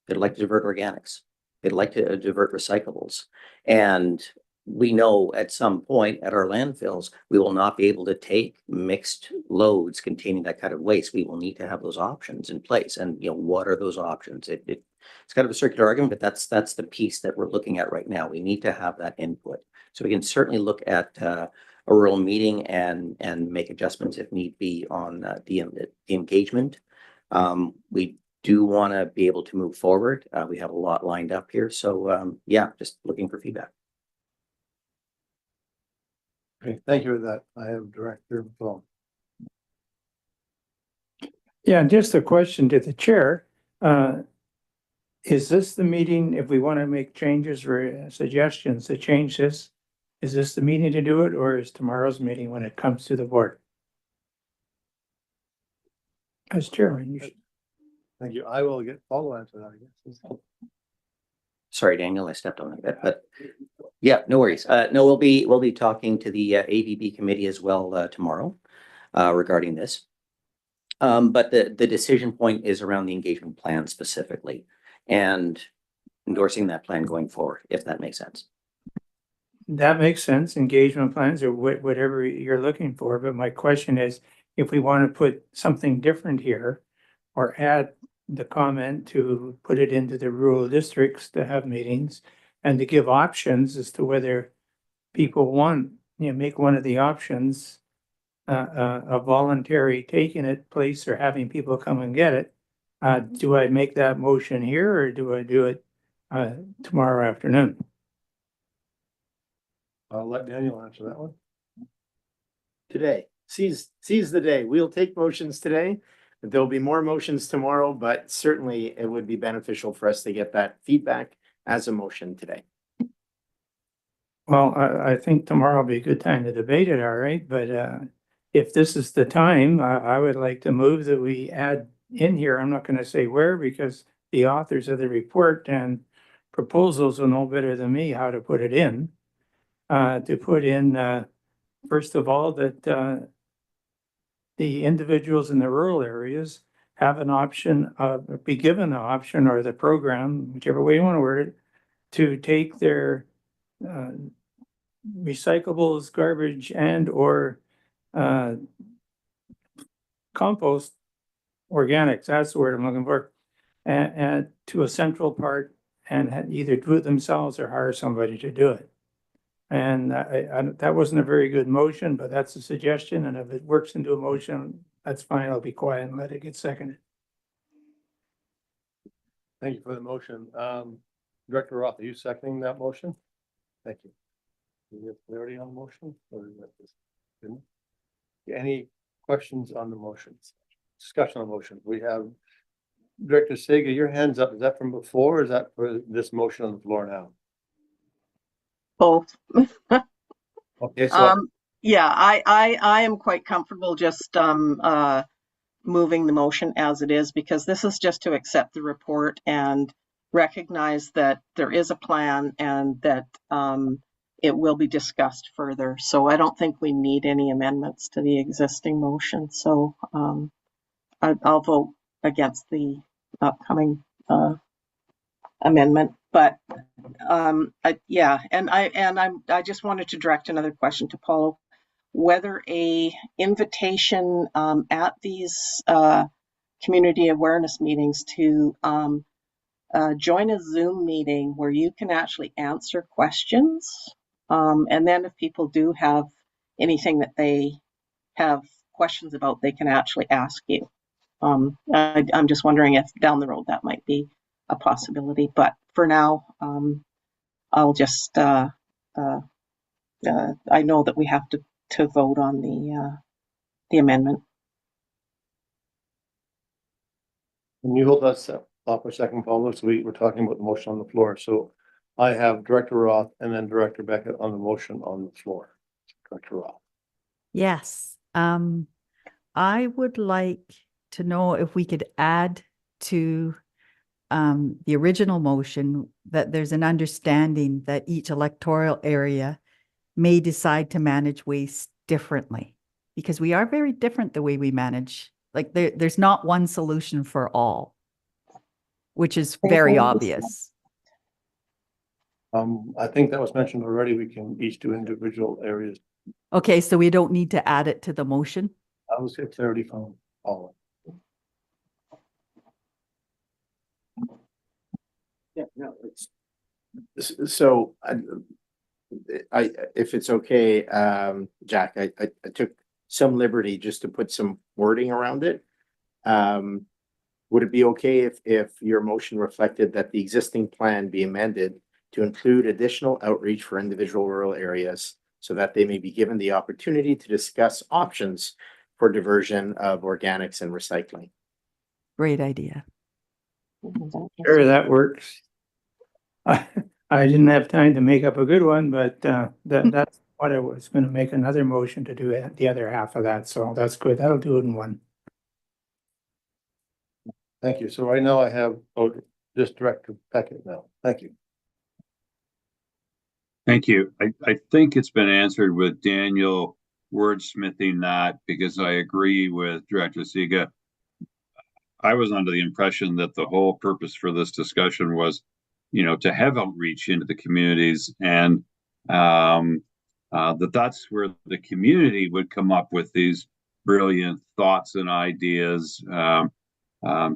They'd like to divert organics. They'd like to divert recyclables. And we know at some point at our landfills, we will not be able to take mixed loads containing that kind of waste. We will need to have those options in place. And what are those options? It's kind of a circular argument, but that's the piece that we're looking at right now. We need to have that input. So we can certainly look at a rural meeting and make adjustments if need be on the engagement. We do want to be able to move forward. We have a lot lined up here. So yeah, just looking for feedback. Okay, thank you for that. I have Director McClellan. Yeah, and just a question to the chair. Is this the meeting, if we want to make changes or suggestions to change this, is this the meeting to do it, or is tomorrow's meeting when it comes to the board? As chairman, you should. Thank you. I will get follow-on to that, I guess. Sorry, Daniel, I stepped on a bit, but yeah, no worries. No, we'll be talking to the AVB committee as well tomorrow regarding this. But the decision point is around the engagement plan specifically and endorsing that plan going forward, if that makes sense. That makes sense. Engagement plans or whatever you're looking for. But my question is, if we want to put something different here or add the comment to put it into the rural districts to have meetings and to give options as to whether people want, make one of the options a voluntary taking it place or having people come and get it. Do I make that motion here or do I do it tomorrow afternoon? I'll let Daniel answer that one. Today, seize the day. We'll take motions today. There'll be more motions tomorrow, but certainly it would be beneficial for us to get that feedback as a motion today. Well, I think tomorrow will be a good time to debate it, all right, but if this is the time, I would like to move that we add in here, I'm not going to say where because the authors of the report and proposals will know better than me how to put it in. To put in, first of all, that the individuals in the rural areas have an option be given the option or the program, whichever way you want to word it, to take their recyclables, garbage and or compost, organics, that's the word I'm looking for, and to a central part and either do it themselves or hire somebody to do it. And that wasn't a very good motion, but that's a suggestion. And if it works into a motion, that's fine. I'll be quiet and let it get seconded. Thank you for the motion. Director Roth, are you seconding that motion? Thank you. Do we have clarity on the motion? Or is that just- Any questions on the motions? Discussion on the motion. We have Director Sega, your hand's up. Is that from before or is that for this motion on the floor now? Both. Okay, so Yeah, I am quite comfortable just moving the motion as it is, because this is just to accept the report and recognize that there is a plan and that it will be discussed further. So I don't think we need any amendments to the existing motion. So I'll vote against the upcoming amendment. But yeah, and I just wanted to direct another question to Paulo, whether a invitation at these community awareness meetings to join a Zoom meeting where you can actually answer questions. And then if people do have anything that they have questions about, they can actually ask you. I'm just wondering if down the road that might be a possibility. But for now, I'll just, I know that we have to vote on the amendment. can you hold us up for a second, Paulo? So we're talking about the motion on the floor. So I have Director Roth and then Director Beckett on the motion on the floor. Director Roth. Yes. I would like to know if we could add to the original motion that there's an understanding that each electoral area may decide to manage waste differently, because we are very different the way we manage. Like there's not one solution for all, which is very obvious. I think that was mentioned already. We can each do individual areas. Okay, so we don't need to add it to the motion? I was get clarity from all. Yeah, no, so I if it's okay, Jack, I took some liberty just to put some wording around it. Would it be okay if your motion reflected that the existing plan be amended to include additional outreach for individual rural areas so that they may be given the opportunity to discuss options for diversion of organics and recycling? Great idea. Sure, that works. I didn't have time to make up a good one, but that's what I was going to make another motion to do the other half of that. So that's good. That'll do it in one. Thank you. So right now I have just Director Beckett now. Thank you. Thank you. I think it's been answered with Daniel wordsmithing that, because I agree with Director Siga. I was under the impression that the whole purpose for this discussion was, to have outreach into the communities, and that's where the community would come up with these brilliant thoughts and ideas.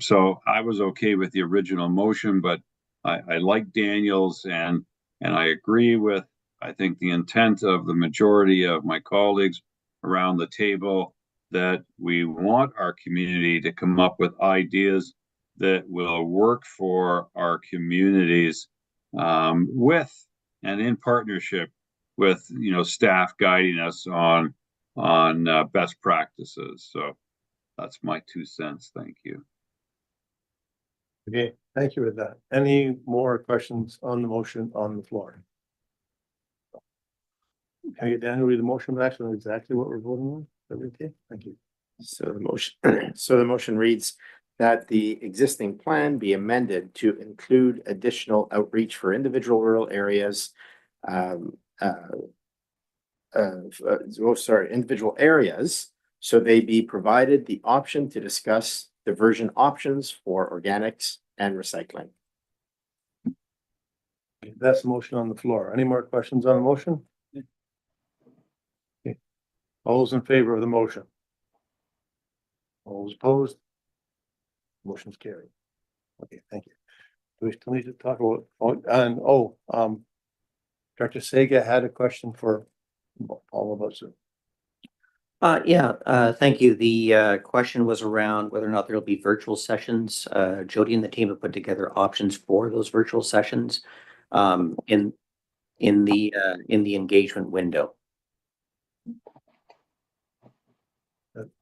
So I was okay with the original motion, but I like Daniel's, and I agree with, I think, the intent of the majority of my colleagues around the table, that we want our community to come up with ideas that will work for our communities, with and in partnership with staff guiding us on best practices. So that's my 2 cents. Thank you. Okay, thank you with that. Any more questions on the motion on the floor? Can I get Daniel to read the motion back on exactly what we're voting on? Okay, thank you. So the motion reads that the existing plan be amended to include additional outreach for individual rural areas. Individual areas, so they be provided the option to discuss diversion options for organics and recycling. That's the motion on the floor. Any more questions on the motion? Okay. All those in favor of the motion? All those opposed? Motion's carried. Okay, thank you. Do we still need to talk about, Director Sega had a question for all of us. Thank you. The question was around whether or not there'll be virtual sessions. Jody and the team have put together options for those virtual sessions in the engagement window.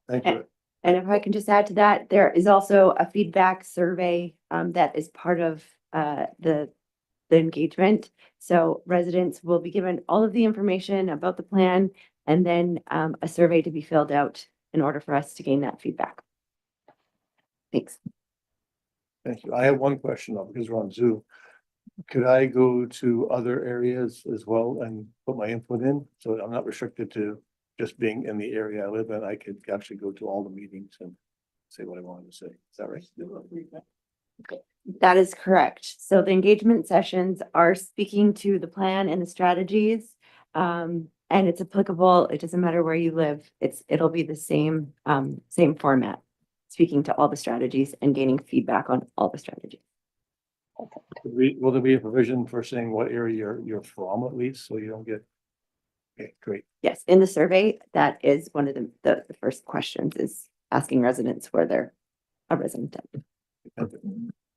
Thank you. And if I can just add to that, there is also a feedback survey that is part of the engagement. So residents will be given all of the information about the plan and then a survey to be filled out in order for us to gain that feedback. Thanks. Thank you. I have one question though, because we're on Zoom. Could I go to other areas as well and put my input in? So I'm not restricted to just being in the area I live in. I could actually go to all the meetings and say what I wanted to say. Is that right? That is correct. So the engagement sessions are speaking to the plan and the strategies. And it's applicable. It doesn't matter where you live. It'll be the same format, speaking to all the strategies and gaining feedback on all the strategies. Will there be a provision for saying what area you're from at least, so you don't get? Okay, great. Yes, in the survey, that is one of the first questions, is asking residents where they're a resident at.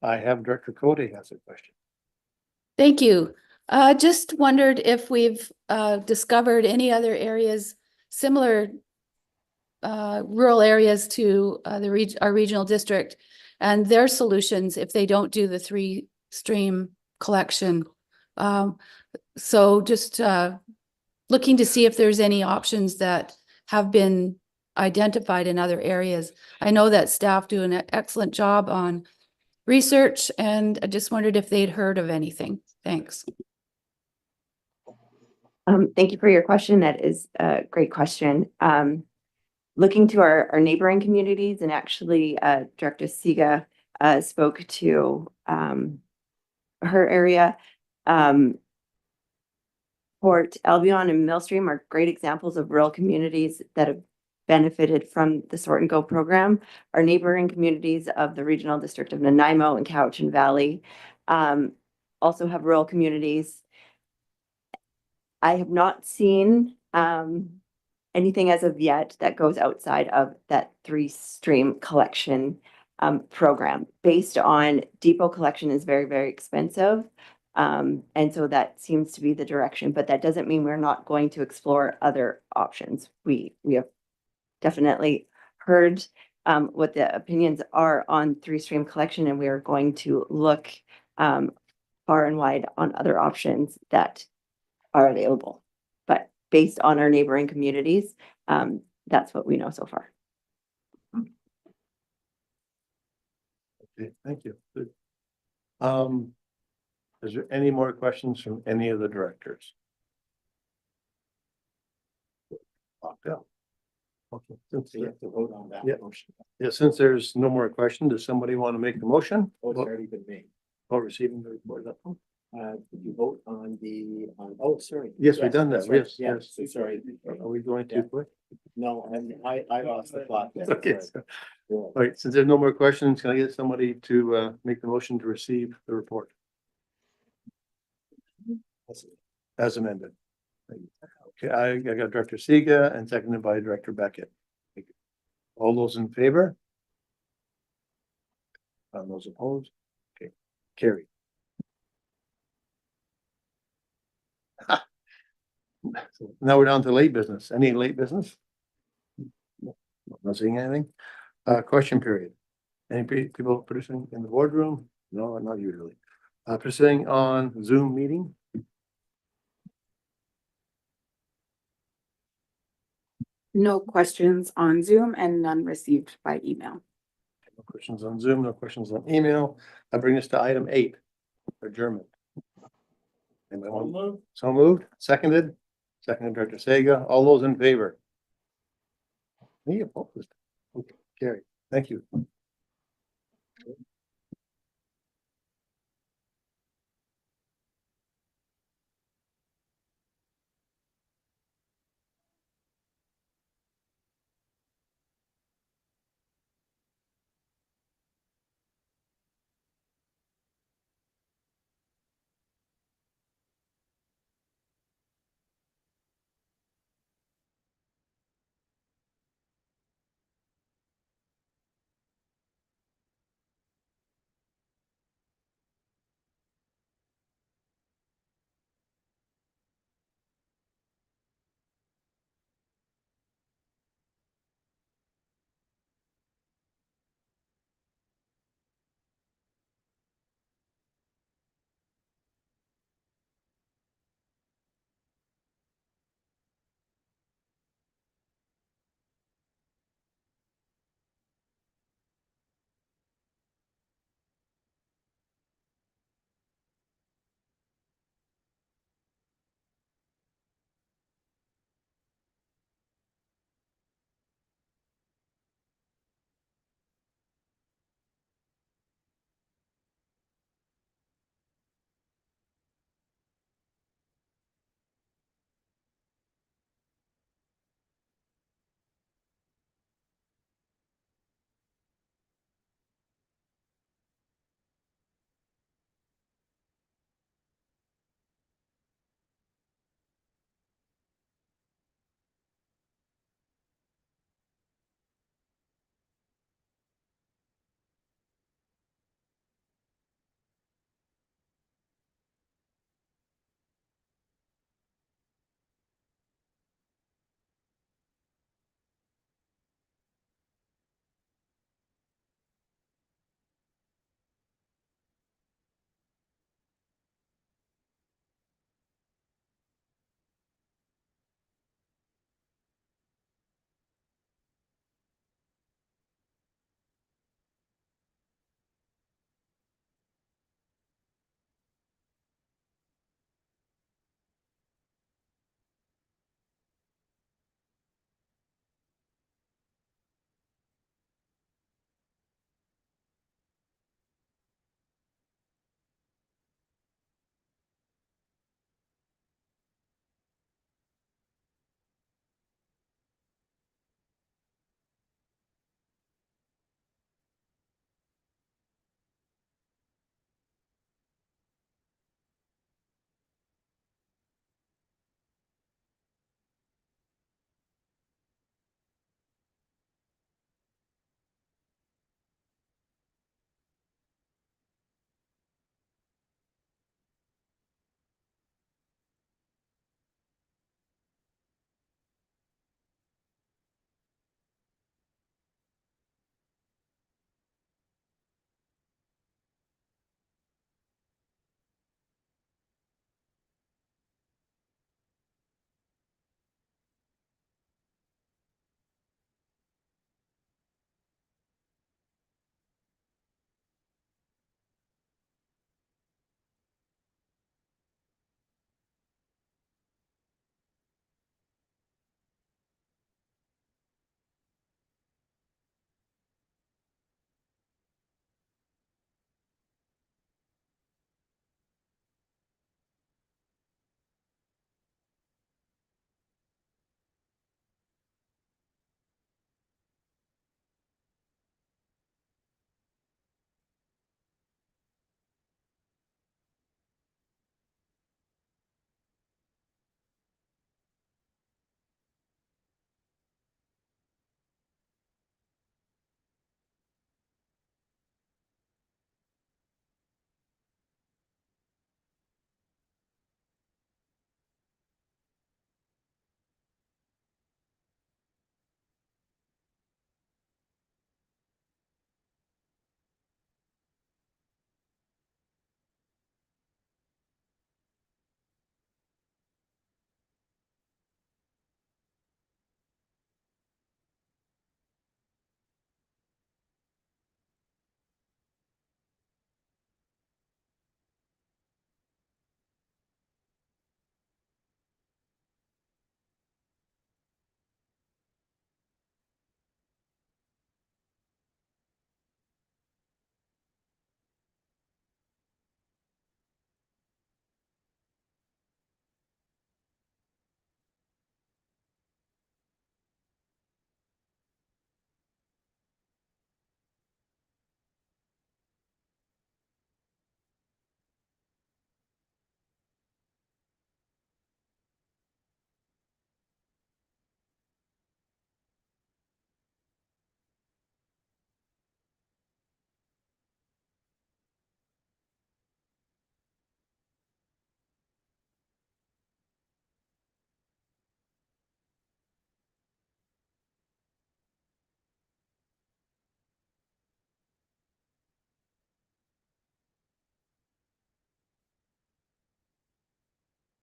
I have Director Cody has a question. Thank you. Just wondered if we've discovered any other areas, similar rural areas to our regional district and their solutions if they don't do the 3-stream collection. So just looking to see if there's any options that have been identified in other areas. I know that staff do an excellent job on research, and I just wondered if they'd heard of anything. Thanks. Thank you for your question. That is a great question. Looking to our neighboring communities, and actually Director Siga spoke to her area. Port Albion and Millstream are great examples of rural communities that have benefited from the Sort and Go program. Our neighboring communities of the regional district of Nanaimo and Cowichan Valley also have rural communities. I have not seen anything as of yet that goes outside of that 3-stream collection program, based on depot collection is very, very expensive. And so that seems to be the direction, but that doesn't mean we're not going to explore other options. We have definitely heard what the opinions are on 3-stream collection, and we are going to look far and wide on other options that are available. But based on our neighboring communities, that's what we know so far. Okay, thank you. Good. Is there any more questions from any of the directors? Locked out. Okay, since So you have to vote on that Yeah. motion. since there's no more questions, does somebody want to make the motion? Oh, it's already been made. Or receiving the report? Did you vote on oh, sorry. Yes, we've done that. that's right. Yes, Yeah, yes. so sorry. Are we going too Yeah. quick? No, I lost the plot. Okay. All right, since there's no more questions, can I get somebody to make the motion to receive the report as amended? Okay, I got Director Siga and seconded by Director Beckett. Thank you. All those in favor? Those opposed? Okay, carry. So now we're down to late business. Any late business? No, not seeing anything. Question period. Any people producing in the boardroom? No, not usually. Proceeding on Zoom meeting. No questions on Zoom and none received by email. No questions on Zoom, no questions on email. I bring us to item 8, adjournment. Anybody want? So moved, seconded Director Sega. All those in favor? Any opposed? Okay, carry. Thank you.